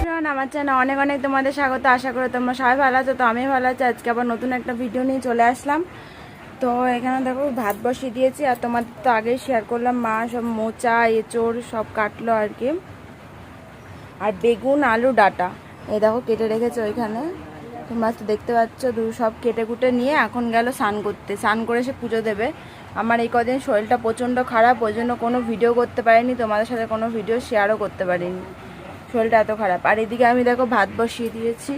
Everyone, আমার চ্যানেলে অনেক অনেক তোমাদের স্বাগত। আশা করি তোমরা সবাই ভালো আছো। তো আমি ভালো আছি। আজকে আবার নতুন একটা ভিডিও নিয়ে চলে আসলাম। তো এখানে দেখো ভাত বসিয়ে দিয়েছি, আর তোমাদের তো আগেই শেয়ার করলাম মা সব মোচা এঁচোড় সব কাটলো আর কি, আর বেগুন আলু ডাটা এই দেখো কেটে রেখেছে ওইখানে, তোমরা তো দেখতে পাচ্ছ। সব কেটে কুটে নিয়ে এখন গেল স্নান করতে, স্নান করে সে পুজো দেবে। আমার এই কদিন শরীরটা প্রচণ্ড খারাপ, ওই জন্য কোনো ভিডিও করতে পারিনি, তোমাদের সাথে কোনো ভিডিও শেয়ারও করতে পারিনি, শরীরটা এত খারাপ। আর এদিকে আমি দেখো ভাত বসিয়ে দিয়েছি,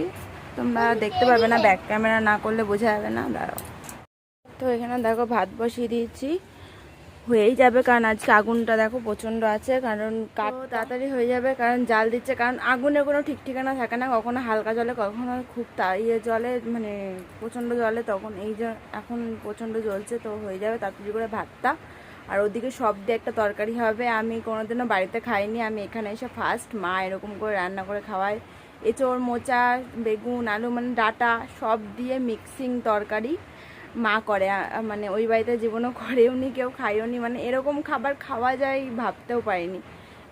তোমরা দেখতে পারবে না, ব্যাক ক্যামেরা না করলে বোঝা যাবে না, দাঁড়াও। তো এখানে দেখো ভাত বসিয়ে দিয়েছি, হয়েই যাবে, কারণ আজকে আগুনটা দেখো প্রচণ্ড আছে, কারণ কাঠ তাড়াতাড়ি হয়ে যাবে, কারণ জাল দিচ্ছে। কারণ আগুনের কোনো ঠিক ঠিকানা থাকে না, কখনো হালকা জলে কখনো খুব জলে, মানে প্রচণ্ড জলে, তখন এই যে এখন প্রচণ্ড জ্বলছে, তো হয়ে যাবে তাড়াতাড়ি করে ভাতটা। আর ওদিকে সব দিয়ে একটা তরকারি হবে, আমি কোনোদিনও বাড়িতে খাইনি, আমি এখানে এসে ফার্স্ট মা এরকম করে রান্না করে খাওয়ায়। এঁচোড় মোচা বেগুন আলু মানে ডাটা সব দিয়ে মিক্সিং তরকারি মা করে, মানে ওই বাড়িতে জীবনও করেও নি, কেউ খাইও নি, মানে এরকম খাবার খাওয়া যায় ভাবতেও পারিনি।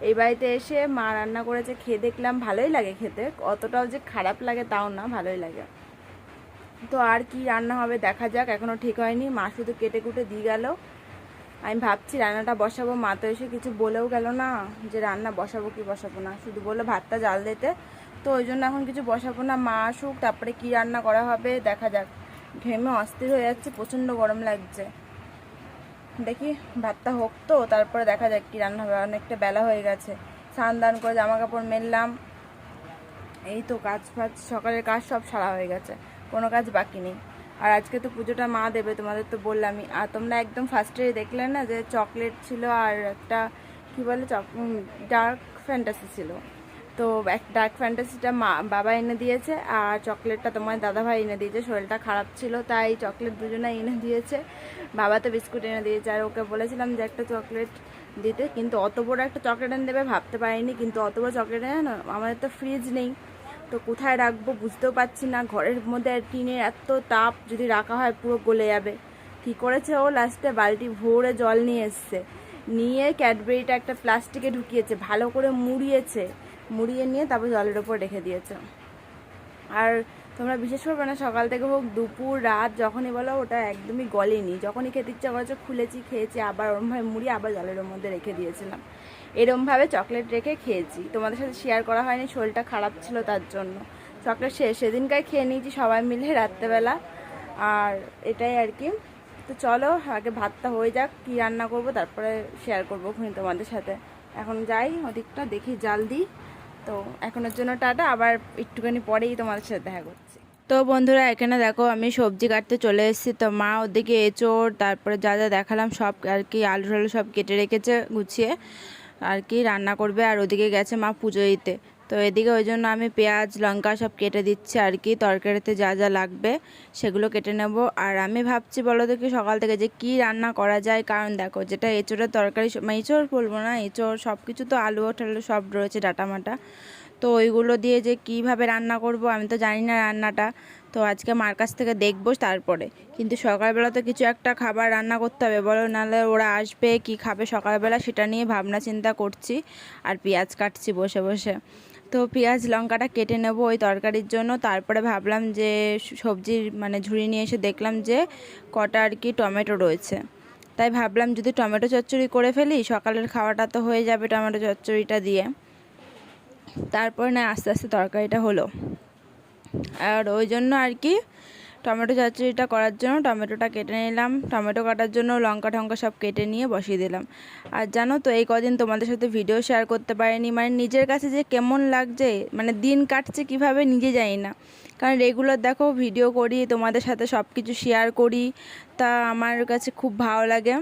এই বাড়িতে এসে মা রান্না করেছে, খেয়ে দেখলাম ভালোই লাগে খেতে, অতটাও যে খারাপ লাগে তাও না, ভালোই লাগে। তো আর কি রান্না হবে দেখা যাক, এখনও ঠিক হয়নি, মা শুধু কেটে কুটে দিয়ে গেল। আমি ভাবছি রান্নাটা বসাবো, মা তো এসে কিছু বলেও গেল না যে রান্না বসাবো কি বসাবো না, শুধু বললো ভাতটা জাল দিতে। তো ওই জন্য এখন কিছু বসাবো না, মা আসুক তারপরে কি রান্না করা হবে দেখা যাক। ঘেমে অস্থির হয়ে যাচ্ছে, প্রচণ্ড গরম লাগছে। দেখি ভাতটা হোক তো তারপরে দেখা যাক কি রান্না হবে, অনেকটা বেলা হয়ে গেছে। স্নান দান করে জামা কাপড় মেললাম, এই তো কাজ ফাজ সকালের কাজ সব সারা হয়ে গেছে, কোনো কাজ বাকি নেই। আর আজকে তো পুজোটা মা দেবে, তোমাদের তো বললামই। আর তোমরা একদম ফার্স্টে দেখলে না যে চকলেট ছিল আর একটা কী বলে ডার্ক ফ্যান্টাসি ছিল। তো ডার্ক ফ্যান্টাসিটা মা বাবা এনে দিয়েছে, আর চকলেটটা তোমার দাদাভাই এনে দিয়েছে, শরীরটা খারাপ ছিল তাই চকলেট দুজনে এনে দিয়েছে। বাবা তো বিস্কুট এনে দিয়েছে, আর ওকে বলেছিলাম যে একটা চকলেট দিতে, কিন্তু অত বড় একটা চকলেট এনে দেবে ভাবতে পারিনি। কিন্তু অত বড় চকলেট এনে না, আমাদের তো ফ্রিজ নেই, তো কোথায় রাখবো বুঝতেও পারছি না, ঘরের মধ্যে টিনের এত তাপ, যদি রাখা হয় পুরো গলে যাবে। কী করেছে ও লাস্টে বালতি ভরে জল নিয়ে এসছে, নিয়ে ক্যাডবেরিটা একটা প্লাস্টিকে ঢুকিয়েছে, ভালো করে মুড়িয়ে নিয়ে তারপর জলের ওপর রেখে দিয়েছে। আর তোমরা বিশেষ করবে না, সকাল থেকে হোক দুপুর রাত যখনই বলো ওটা একদমই গলেনি, যখনই খেতে ইচ্ছা করেছে খুলেছি খেয়েছি, আবার ওরমভাবে মুড়িয়ে আবার জলের মধ্যে রেখে দিয়েছিলাম। এরমভাবে চকলেট রেখে খেয়েছি, তোমাদের সাথে শেয়ার করা হয়নি, শরীরটা খারাপ ছিল তার জন্য। চকলেট সেদিনকার খেয়ে নিয়েছি সবাই মিলে রাত্রেবেলা, আর এটাই আর কি। তো চলো আগে ভাতটা হয়ে যাক, কী রান্না করব তারপরে শেয়ার করবো ওখানে তোমাদের সাথে। এখন যাই ওদিকটা দেখি জাল দিই। তো এখনের জন্য টাটা, আবার একটুখানি পরেই তোমাদের সাথে দেখা করছি। তো বন্ধুরা এখানে দেখো আমি সবজি কাটতে চলে এসেছি। তো মা ওদিকে এঁচোড় তারপরে যা যা দেখালাম সব আর কি আলু টালু সব কেটে রেখেছে গুছিয়ে আর কি রান্না করবে, আর ওদিকে গেছে মা পুজো দিতে। তো এদিকে ওই জন্য আমি পেঁয়াজ লঙ্কা সব কেটে দিচ্ছি আর কি, তরকারিতে যা যা লাগবে সেগুলো কেটে নেব। আর আমি ভাবছি বলো দেখি সকাল থেকে যে কি রান্না করা যায়, কারণ দেখো যেটা এঁচোড়ের তরকারি, এঁচোড় বলবো না, এঁচোড় সব কিছু তো আলু টালু সব রয়েছে ডাটা মাটা, তো ওইগুলো দিয়ে যে কিভাবে রান্না করব আমি তো জানি না রান্নাটা। তো আজকে মার কাছ থেকে দেখবো তারপরে, কিন্তু সকালবেলা তো কিছু একটা খাবার রান্না করতে হবে বলো, নাহলে ওরা আসবে কি খাবে সকালবেলা, সেটা নিয়ে ভাবনা চিন্তা করছি। আর পেঁয়াজ কাটছি বসে বসে, তো পেঁয়াজ লঙ্কাটা কেটে নেব ওই তরকারির জন্য। তারপরে ভাবলাম যে সবজির মানে ঝুড়ি নিয়ে এসে দেখলাম যে কটা আর কি টমেটো রয়েছে, তাই ভাবলাম যদি টমেটো চচ্চড়ি করে ফেলি, সকালের খাওয়াটা তো হয়ে যাবে টমেটো চচ্চড়িটা দিয়ে। তারপরে না আস্তে আস্তে তরকারিটা হলো, আর ওই জন্য আর কি টমেটো চচ্চড়িটা করার জন্য টমেটোটা কেটে নিলাম, টমেটো কাটার জন্য লঙ্কা টঙ্কা সব কেটে নিয়ে বসিয়ে দিলাম। আর জানো তো এই কদিন তোমাদের সাথে ভিডিও শেয়ার করতে পারিনি, মানে নিজের কাছে যে কেমন লাগছে, মানে দিন কাটছে কিভাবে নিজে জানি না। কারণ রেগুলার দেখো ভিডিও করি, তোমাদের সাথে সব কিছু শেয়ার করি, তা আমার কাছে খুব ভালো লাগে,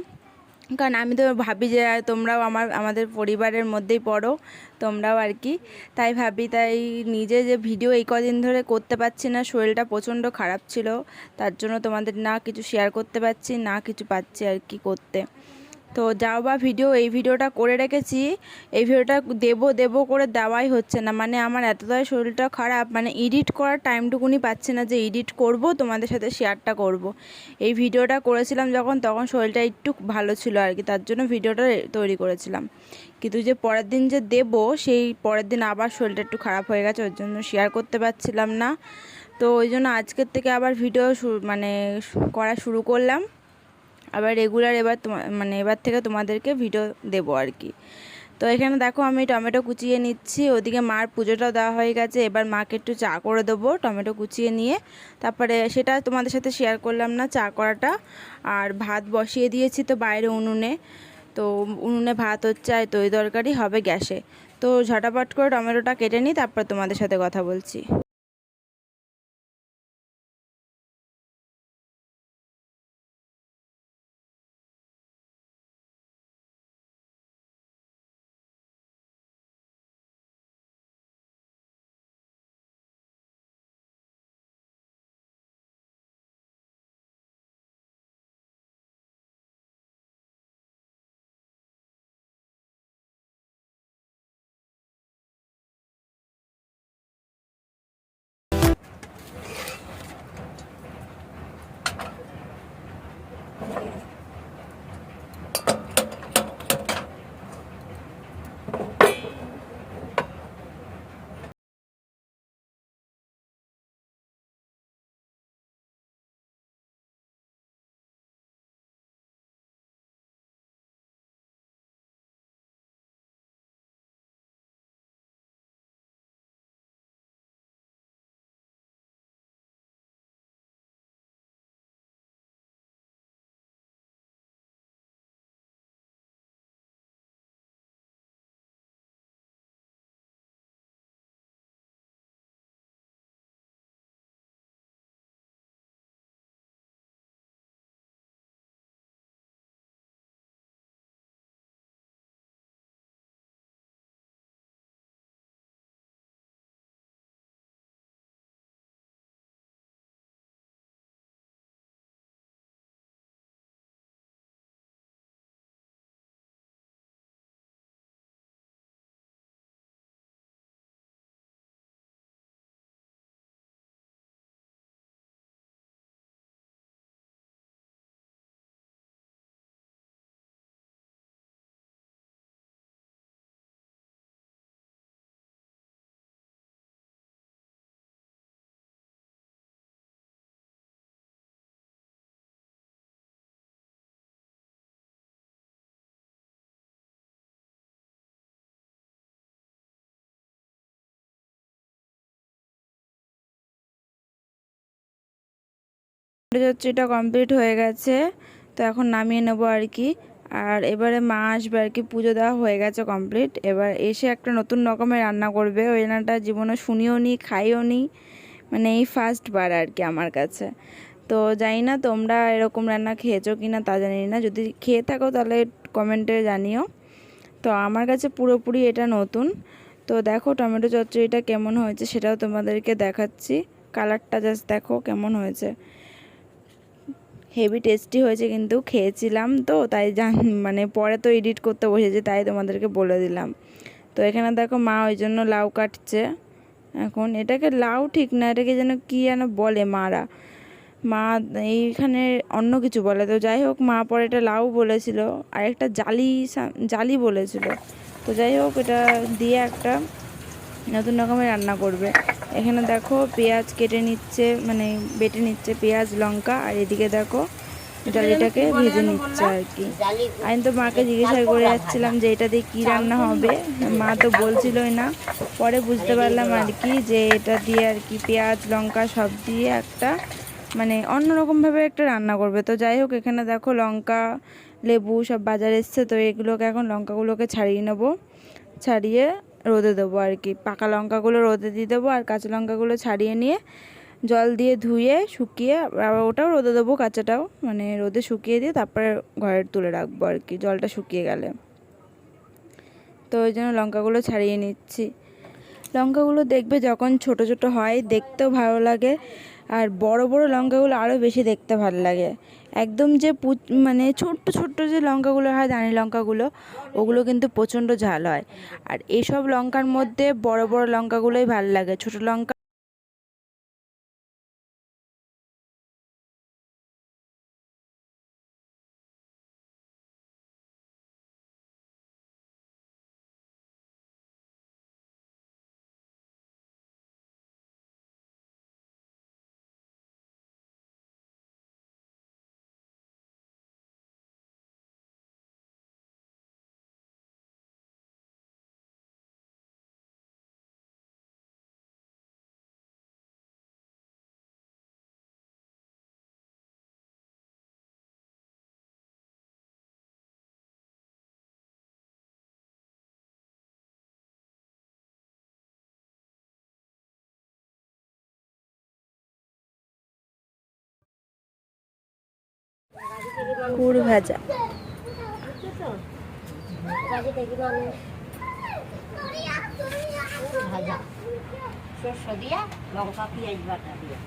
কারণ আমি তো ভাবি যে তোমরাও আমাদের পরিবারের মধ্যেই পড়ো, তোমরাও আর কি, তাই ভাবি, তাই নিজে যে ভিডিও এই কদিন ধরে করতে পারছি না, শরীরটা প্রচণ্ড খারাপ ছিল, তার জন্য তোমাদের না কিছু শেয়ার করতে পারছি না কিছু পাচ্ছি আর কি করতে। তো যাও বা ভিডিও, এই ভিডিওটা করে রেখেছি, এই ভিডিওটা দেবো করে দেওয়াই হচ্ছে না। মানে আমার এতটাই শরীরটা খারাপ, মানে এডিট করার টাইমটুকুনি পাচ্ছি না যে এডিট করব, তোমাদের সাথে শেয়ারটা করব। এই ভিডিওটা করেছিলাম তখন শরীরটা একটু ভালো ছিল আর কি, তার জন্য ভিডিওটা তৈরি করেছিলাম। কিন্তু যে পরের দিন যে দেবো, সেই পরের দিন আবার শরীরটা একটু খারাপ হয়ে গেছে, ওর জন্য শেয়ার করতে পারছিলাম না। তো ওই জন্য আজকের থেকে আবার ভিডিও মানে করা শুরু করলাম, আবার রেগুলার এবার থেকে তোমাদেরকে ভিডিও দেবো আর কি। তো এখানে দেখো আমি টমেটো কুচিয়ে নিচ্ছি, ওদিকে মার পুজোটাও দেওয়া হয়ে গেছে। এবার মাকে একটু চা করে দেবো টমেটো কুচিয়ে নিয়ে, তারপরে সেটা তোমাদের সাথে শেয়ার করলাম না চা করাটা। আর ভাত বসিয়ে দিয়েছি তো বাইরে উনুনে, তো উনুনে ভাত হচ্ছে আর তরি তরকারি হবে গ্যাসে। তো ঝটাপট করে টমেটোটা কেটে নিই, তারপর তোমাদের সাথে কথা বলছি। চচ্চড়িটা কমপ্লিট হয়ে গেছে, তো এখন নামিয়ে নেবো আর কি। আর এবারে মা আসবে আর কি, পুজো দেওয়া হয়ে গেছে কমপ্লিট। এবার এসে একটা নতুন রকমের রান্না করবে, ওই রান্নাটা জীবনে শুনিও নি খাইও নি, মানে এই ফার্স্ট বার আর কি আমার কাছে। তো জানি না তোমরা এরকম রান্না খেয়েছো কি না তা জানি না, যদি খেয়ে থাকো তাহলে কমেন্টে জানিও। তো আমার কাছে পুরোপুরি এটা নতুন। তো দেখো টমেটো চচ্চড়িটা কেমন হয়েছে সেটাও তোমাদেরকে দেখাচ্ছি, কালারটা জাস্ট দেখো কেমন হয়েছে, হেভি টেস্টি হয়েছে। কিন্তু খেয়েছিলাম তো তাই মানে পরে তো এডিট করতে বসেছি, তাই তোমাদেরকে বলে দিলাম। তো এখানে দেখো মা ওই জন্য লাউ কাটছে। এখন এটাকে লাউ ঠিক না, এটাকে যেন কী যেন বলে মা এইখানে অন্য কিছু বলে। তো যাই হোক মা পরে এটা লাউ বলেছিল, আর একটা জালি বলেছিল। তো যাই হোক এটা দিয়ে একটা নতুন রকমের রান্না করবে। এখানে দেখো পেঁয়াজ কেটে নিচ্ছে, মানে বেটে নিচ্ছে পেঁয়াজ লঙ্কা, আর এদিকে দেখো জালিটাকে ভেজে নিচ্ছে আর কি। আমি তো মাকে জিজ্ঞাসা করে যাচ্ছিলাম যে এটা দিয়ে কী রান্না হবে, মা তো বলছিলই না। পরে বুঝতে পারলাম আর কি যে এটা দিয়ে আর কি পেঁয়াজ লঙ্কা সব দিয়ে একটা মানে অন্যরকমভাবে একটা রান্না করবে। তো যাই হোক এখানে দেখো লঙ্কা লেবু সব বাজারে এসছে, তো এগুলোকে এখন লঙ্কাগুলোকে ছাড়িয়ে নেবো, ছাড়িয়ে রোদে দেবো আর কি। পাকা লঙ্কাগুলো রোদে দিয়ে দেবো, আর কাঁচা লঙ্কাগুলো ছাড়িয়ে নিয়ে জল দিয়ে ধুয়ে শুকিয়ে আবার ওটাও রোদে দেবো, কাঁচাটাও মানে রোদে শুকিয়ে দিয়ে তারপরে ঘরে তুলে রাখবো আর কি, জলটা শুকিয়ে গেলে। তো ওই জন্য লঙ্কাগুলো ছাড়িয়ে নিচ্ছি। লঙ্কাগুলো দেখবে যখন ছোট ছোট হয় দেখতেও ভালো লাগে, আর বড় বড় লঙ্কাগুলো আরও বেশি দেখতে ভালো লাগে। একদম যে মানে ছোট্ট ছোট্ট যে লঙ্কাগুলো হয় দানি লঙ্কাগুলো, ওগুলো কিন্তু প্রচণ্ড ঝাল হয়। আর এসব লঙ্কার মধ্যে বড় বড় লঙ্কাগুলোই ভালো লাগে, ছোট লঙ্কা কুড় ভাজা। ভাজা সর্ষে দিয়া লঙ্কা পেঁয়াজ বাটা দিয়া।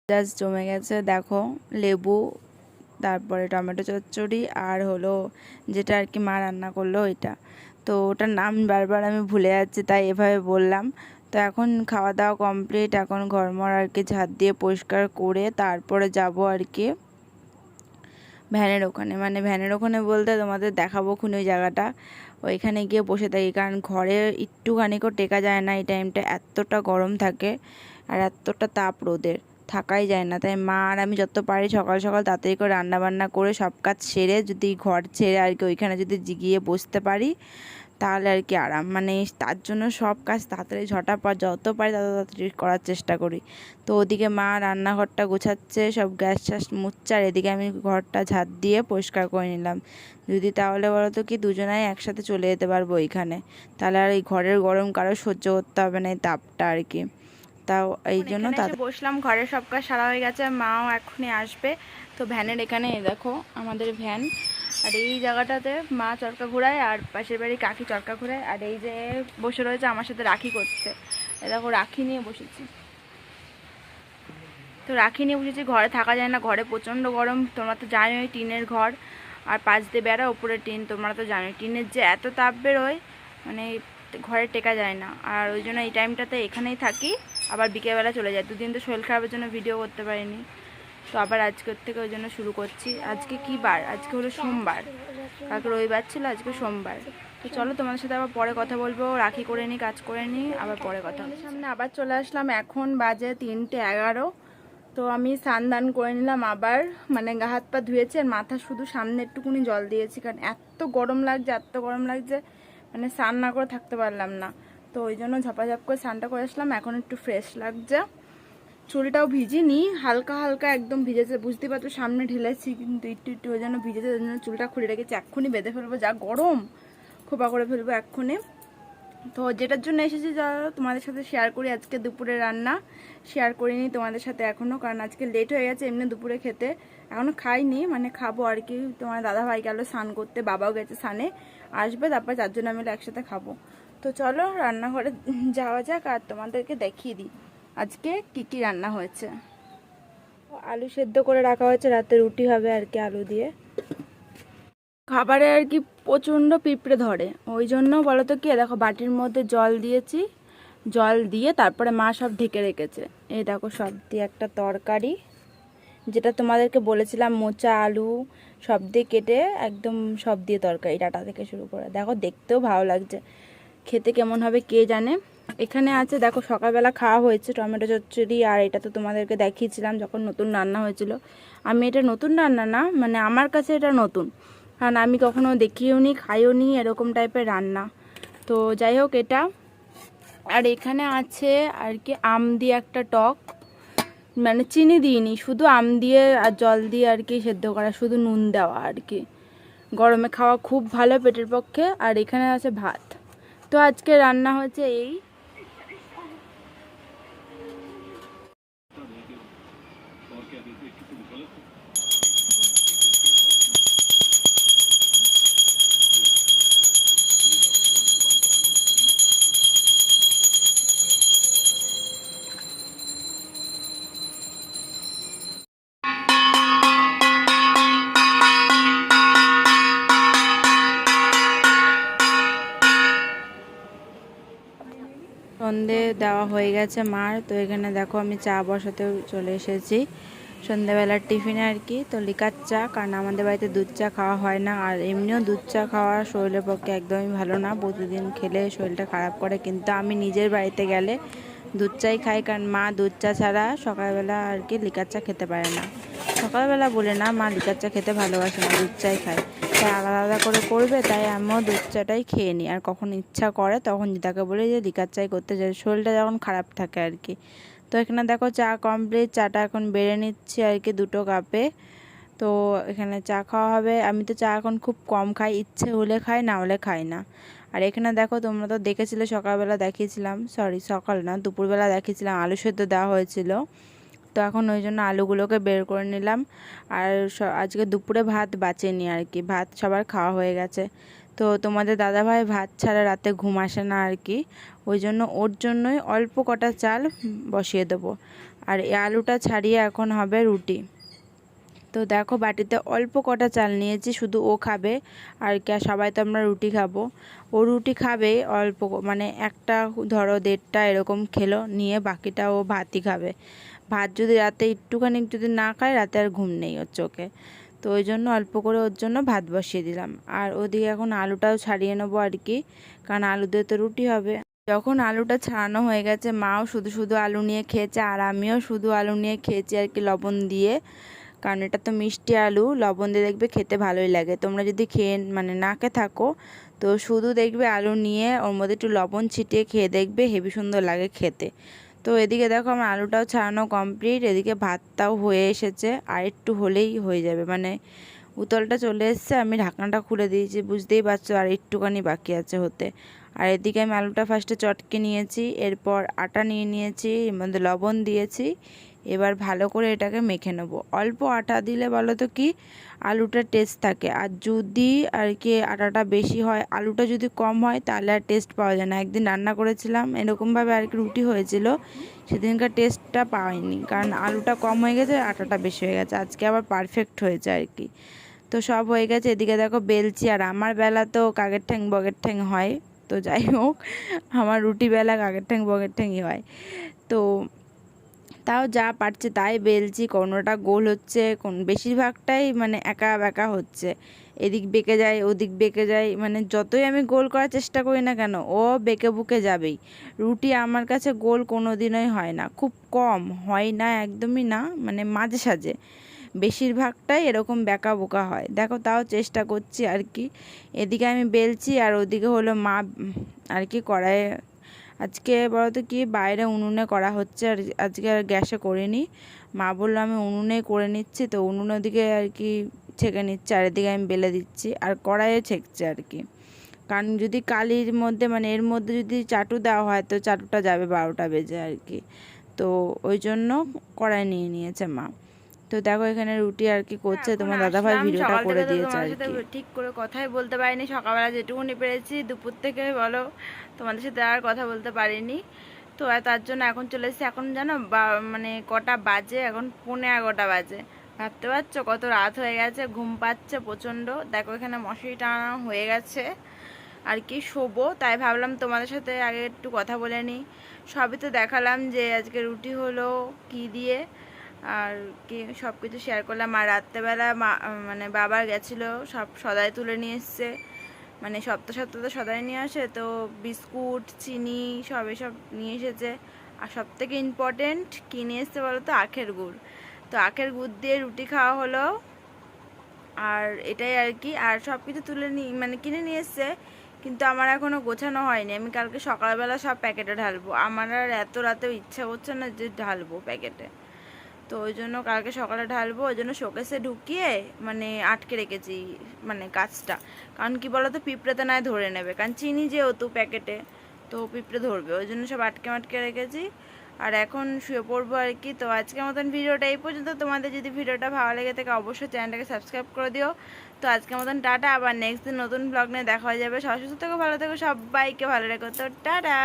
জাস্ট জমে গেছে দেখো, লেবু, তারপরে টমেটো চচ্চড়ি, আর হলো যেটা আর কি মা রান্না করলো ওইটা। তো ওটার নাম বারবার আমি ভুলে যাচ্ছি, তাই এভাবে বললাম। তো এখন খাওয়া দাওয়া কমপ্লিট, এখন ঘরমর আর কি ঝাড় দিয়ে পরিষ্কার করে তারপরে যাব আর কি ভ্যানের ওখানে। মানে ভ্যানের ওখানে বলতে তোমাদের দেখাবো খুন ওই জায়গাটা, ওইখানে গিয়ে বসে থাকি। কারণ ঘরে একটুখানিকও টেকা যায় না এই টাইমটা, এতটা গরম থাকে আর এতটা তাপ রোদের, থাকাই যায় না। তাই মা আর আমি যত পারি সকাল সকাল তাড়াতাড়ি করে রান্না বান্না করে সব কাজ সেরে যদি ঘর ছেড়ে আর কি ওইখানে যদি গিয়ে বসতে পারি তাহলে আর কি আরাম। মানে তার জন্য সব কাজ তাড়াতাড়ি ঝটাপট যত পারি তত তাড়াতাড়ি করার চেষ্টা করি। তো ওদিকে মা রান্নাঘরটা গোছাচ্ছে, সব গ্যাস ট্যাস মুছছে, আর এদিকে আমি ঘরটা ঝাড় দিয়ে পরিষ্কার করে নিলাম। যদি তাহলে বলো তো কি দুজনাই একসাথে চলে যেতে পারবো ওইখানে, তাহলে আর এই ঘরের গরম কারো সহ্য করতে হবে না, এই তাপটা আর কি। তাও এই জন্য বসলাম, ঘরের সব কাজ সারা হয়ে গেছে, মাও এখনই আসবে। তো ভ্যানের এখানে দেখো আমাদের ভ্যান, আর এই জায়গাটাতে মা চরকা ঘোরায় আর পাশের বাড়ি কাকি চরকা ঘোরায়। আর এই যে বসে রয়েছে আমার সাথে রাখি করছে, এ দেখো রাখি নিয়ে বসেছি। তো রাখি নিয়ে বসেছি, ঘরে থাকা যায় না, ঘরে প্রচণ্ড গরম, তোমরা তো জানোই টিনের ঘর, আর পাঁচ দিয়ে বেড়া ওপরে টিন, তোমরা তো জানোই টিনের যে এত তাপ বেরোয় মানে ঘরে টেকা যায় না। আর ওই জন্য এই টাইমটাতে এখানেই থাকি, আবার বিকেলবেলা চলে যায়। দুদিন তো শরীর খারাপের জন্য ভিডিও করতে পারিনি, তো আবার আজকের থেকে ওই জন্য শুরু করছি। আজকে কি বার? আজকে হলো সোমবার, কালকে রবিবার ছিল, আজকে সোমবার। তো চলো তোমাদের সাথে আবার পরে কথা বলবো, রাখি করে নিই, কাজ করে নিই, আবার পরে কথা হবে। সামনে আবার চলে আসলাম, এখন বাজে 3:11। তো আমি স্নান দান করে নিলাম আবার, মানে গা হাত পা ধুয়েছি আর মাথা শুধু সামনে একটুকুনি জল দিয়েছি, কারণ এত গরম লাগছে, এত গরম লাগছে, মানে স্নান না করে থাকতে পারলাম না। তো ওই জন্য ঝপাঝপ করে স্নানটা করে আসলাম, এখন একটু ফ্রেশ লাগছে। চুলটাও ভিজিনি, হালকা হালকা একদম ভিজেছে, বুঝতে পারছো সামনে ঢেলেছি কিন্তু একটু একটু, ওই জন্য ভিজেছে, ওই জন্য চুলটা খুলে রেখেছি। এক্ষুনি বেঁধে ফেলবো, যা গরম, খোপা করে ফেলবো এক্ষুনি। তো যেটার জন্য এসেছি যা তোমাদের সাথে শেয়ার করি, আজকে দুপুরে রান্না শেয়ার করিনি তোমাদের সাথে এখনও, কারণ আজকে লেট হয়ে গেছে এমনি দুপুরে খেতে, এখনও খাইনি, মানে খাবো আর কি। তোমার দাদা ভাই গেল স্নান করতে, বাবাও গেছে স্নানে, আসবে, তারপর চারজন মিলে একসাথে খাবো। তো চলো রান্নাঘরে যাওয়া যাক আর তোমাদেরকে দেখিয়ে দিই আজকে কি কি রান্না হয়েছে। আলু সেদ্ধ করে রাখা হয়েছে, রাতে রুটি হবে আর কি আলু দিয়ে। খাবারে আর কি প্রচণ্ড পিঁপড়ে ধরে, ওই জন্য বলো তো কি, দেখো বাটির মধ্যে জল দিয়েছি, জল দিয়ে তারপরে মা সব ঢেকে রেখেছে। এই দেখো সব দিয়ে একটা তরকারি, যেটা তোমাদেরকে বলেছিলাম মোচা আলু সব দিয়ে কেটে একদম সব দিয়ে তরকারি, ডাটা থেকে শুরু করে, দেখো দেখতেও ভালো লাগছে, খেতে কেমন হবে কে জানে। এখানে আছে দেখো সকালবেলা খাওয়া হয়েছে টমেটো চচ্চড়ি, আর এটা তো তোমাদেরকে দেখিয়েছিলাম যখন নতুন রান্না হয়েছিল। আমি এটা নতুন রান্না না, মানে আমার কাছে এটা নতুন, কারণ আমি কখনো দেখিও নি খাইও নি এরকম টাইপের রান্না। তো যাই হোক, এটা আর এখানে আছে আর কি আম দিয়ে একটা টক, মানে চিনি দিইনি, শুধু আম দিয়ে আর জল দিয়ে আর কি সেদ্ধ করা, শুধু নুন দেওয়া আর কি। গরমে খাওয়া খুব ভালো পেটের পক্ষে। আর এখানে আছে ভাত। তো আজকে রান্না হচ্ছে এই সন্ধে দেওয়া হয়ে গেছে মার। তো এখানে দেখো আমি চা বসাতে চলে এসেছি সন্ধেবেলার টিফিনে আর কি। তো লিকার চা, কারণ আমাদের বাড়িতে দুধ চা খাওয়া হয় না, আর এমনিও দুধ চা খাওয়া শরীরের পক্ষে একদমই ভালো না, প্রতিদিন খেলে শরীরটা খারাপ করে। কিন্তু আমি নিজের বাড়িতে গেলে দুধ চাই খাই, কারণ মা দুধ চা ছাড়া সকালবেলা আর কি লিকার চা খেতে পারে না। সকালবেলা বলে না, মা লিকার চা খেতে ভালোবাসে না, দুধ চাই খায়। তাই আলাদা আলাদা করে করবে, তাই আমিও দুধ চাটাই খেয়ে নিই। আর কখন ইচ্ছা করে তখন দিদাকে বলি যে লিকার চাই করতে যাই, শরীরটা যখন খারাপ থাকে আর কি। তো এখানে দেখো চা কমপ্লিট, চাটা এখন বেড়ে নিচ্ছি আর কি 2টো কাপে। তো এখানে চা খাওয়া হবে। আমি তো চা এখন খুব কম খাই, ইচ্ছে হলে খাই, না হলে খাই না। আর এখানে দেখো তোমরা তো দেখেছিলে সকালবেলা দেখিয়েছিলাম, সরি সকাল না দুপুরবেলা দেখিয়েছিলাম আলু সেদ্ধ দেওয়া হয়েছিল। তো এখন ওই জন্য আলুগুলোকে বের করে নিলাম। আর আজকে দুপুরে ভাত বাঁচেনি আর কি, ভাত সবার খাওয়া হয়ে গেছে। তো তোমাদের দাদাভাই ভাত ছাড়া রাতে ঘুম আসে না আর কি, ওই জন্য ওর জন্যই অল্প কটা চাল বসিয়ে দেবো। আর এই আলুটা ছাড়িয়ে এখন হবে রুটি। তো দেখো বাটিতে অল্প কটা চাল নিয়েছি, শুধু ও খাবে আর কি, সবাই তো আমরা রুটি খাবো। ও রুটি খাবে অল্প, মানে একটা ধরো 1.5টা এরকম খেলো, নিয়ে বাকিটা ও ভাতই খাবে। ভাত যদি রাতে একটুখানি যদি না খায়, রাতে আর ঘুম নেই ওর চোখে। তো ওই জন্য অল্প করে ওর জন্য ভাত বসিয়ে দিলাম। আর ওদিকে এখন আলুটাও ছাড়িয়ে নেবো আর কি, কারণ আলু দিয়ে তো রুটি হবে। যখন আলুটা ছাড়ানো হয়ে গেছে, মাও শুধু শুধু আলু নিয়ে খেয়েছে, আর আমিও শুধু আলু নিয়ে খেয়েছি আর কি লবণ দিয়ে, কারণ এটা তো মিষ্টি আলু, লবণ দিয়ে দেখবে খেতে ভালোই লাগে। তোমরা যদি খেয়ে মানে না খেয়ে থাকো, তো শুধু দেখবে আলু নিয়ে ওর মধ্যে একটু লবণ ছিটিয়ে খেয়ে দেখবে, হেবি সুন্দর লাগে খেতে। তো এদিকে দেখো আমার আলুটাও ছাড়ানো কমপ্লিট, এদিকে ভাতটাও হয়ে এসেছে, আর একটু হলেই হয়ে যাবে, মানে উতলটা চলে এসছে। আমি ঢাকনাটা খুলে দিয়েছি, বুঝতেই পারছো আর একটুখানি বাকি আছে হতে। আর এদিকে আমি আলুটা ফার্স্টে চটকে নিয়েছি, এরপর আটা নিয়ে নিয়েছি, এর মধ্যে লবণ দিয়েছি। এবার ভালো করে এটাকে মেখে নেবো। অল্প আটা দিলে বলো তো কি আলুটার টেস্ট থাকে, আর যদি আর কি আটাটা বেশি হয়, আলুটা যদি কম হয় তাহলে আর টেস্ট পাওয়া যায় না। একদিন রান্না করেছিলাম এরকমভাবে আর কি, রুটি হয়েছিল, সেদিনকার টেস্টটা পাইনি, কারণ আলুটা কম হয়ে গেছে, আটাটা বেশি হয়ে গেছে। আজকে আবার পারফেক্ট হয়েছে আর কি। তো সব হয়ে গেছে, এদিকে দেখো বেলছি। আর আমার বেলা তো কাকের ঠ্যাং বগের ঠ্যাং হয়, তো যাই হোক আমার রুটি বেলা কাকের ঠ্যাং বগের ঠ্যাংই হয়। তো তাও যা পারছে তাই বেলছি, কোনোটা গোল হচ্ছে, কোন বেশিরভাগটাই মানে একা বেঁকা হচ্ছে, এদিক বেঁকে যায় ওদিক বেঁকে যায়, মানে যতই আমি গোল করার চেষ্টা করি না কেন ও বেঁকে বুকে যাবেই। রুটি আমার কাছে গোল কোনো দিনই হয় না, খুব কম হয় না, একদমই না, মানে মাঝে সাঝে, বেশিরভাগটাই এরকম বেঁকা বোকা হয়। দেখো তাও চেষ্টা করছি আর কি। এদিকে আমি বেলছি, আর ওদিকে হলো মা আর কি কড়াইয়ে, আজকে বলতো কি বাইরে উনুনে করা হচ্ছে, আর আজকে আর গ্যাসে করিনি। মা বললো আমি উনুনেই করে নিচ্ছি, তো উনুনের দিকে আর কি ছেঁকে নিচ্ছে, আর এদিকে আমি বেলে দিচ্ছি, আর কড়াইয়ে ছেঁকছে আর কি। কারণ যদি কালির মধ্যে মানে এর মধ্যে যদি চাটু দেওয়া হয়, তো চাটুটা যাবে 12টা বেজে আর কি। তো ওই জন্য কড়াই নিয়ে নিয়েছে মা। তো দেখো এখানে রুটি আর কি করছে, তোমার দাদাভাই ভিডিওটা করে দিয়েছে আর কি। ঠিক করে কথাই বলতে পারিনি, সকালবেলা যেটুকুনি পেরেছি, দুপুর থেকে বলো তোমাদের সাথে আর কথা বলতে পারিনি। তো তার জন্য এখন চলে এসেছি। এখন জানো মানে কটা বাজে, এখন 11:15 বাজে। ভাবতে পারছো কত রাত হয়ে গেছে, ঘুম পাচ্ছে প্রচণ্ড। দেখো এখানে মশারি টানানো হয়ে গেছে আর কি, শোবো, তাই ভাবলাম তোমাদের সাথে আগে একটু কথা বলে নিই। সবই তো দেখালাম যে আজকে রুটি হলো কি দিয়ে, আর কি সব কিছু শেয়ার করলাম। আর রাত্রেবেলা মানে বাবার গেছিলো সব সদাই তুলে নিয়ে এসছে, মানে সপ্তাহ সপ্তাহ তো সদাই নিয়ে আসে, তো বিস্কুট চিনি সব এসব নিয়ে এসেছে। আর সবথেকে ইম্পর্টেন্ট কী নিয়ে এসছে বলো তো, আখের গুড়। তো আখের গুড় দিয়ে রুটি খাওয়া হলো, আর এটাই আর কি। আর সব কিছু তুলে মানে কিনে নিয়ে এসছে, কিন্তু আমার এখনও গোছানো হয়নি। আমি কালকে সকালবেলা সব প্যাকেটে ঢালবো। আমার আর এত রাতেও ইচ্ছা করছে না যে ঢালবো প্যাকেটে, তো ওই জন্য কালকে সকালে ঢালবো। ওই জন্য শোকেসে ঢুকিয়ে মানে আটকে রেখেছি মানে কাজটা। কারণ কি বলো তো, পিঁপড়েতে নয় ধরে নেবে, কারণ চিনি যেহেতু প্যাকেটে, তো পিঁপড়ে ধরবে, ওই জন্য সব আটকে মাটকে রেখেছি। আর এখন শুয়ে পড়বো আর কি। তো আজকের মতন ভিডিওটা এই পর্যন্ত। তোমাদের যদি ভিডিওটা ভালো লেগে থাকে অবশ্যই চ্যানেলটাকে সাবস্ক্রাইব করে দিও। তো আজকের মতন টাটা, আবার নেক্সট দিন নতুন ব্লগ নিয়ে দেখা হয়ে যাবে। সবাই সুস্থ থেকো, ভালো থেকো, সবাইকে ভালো রেখো। তো টাটা।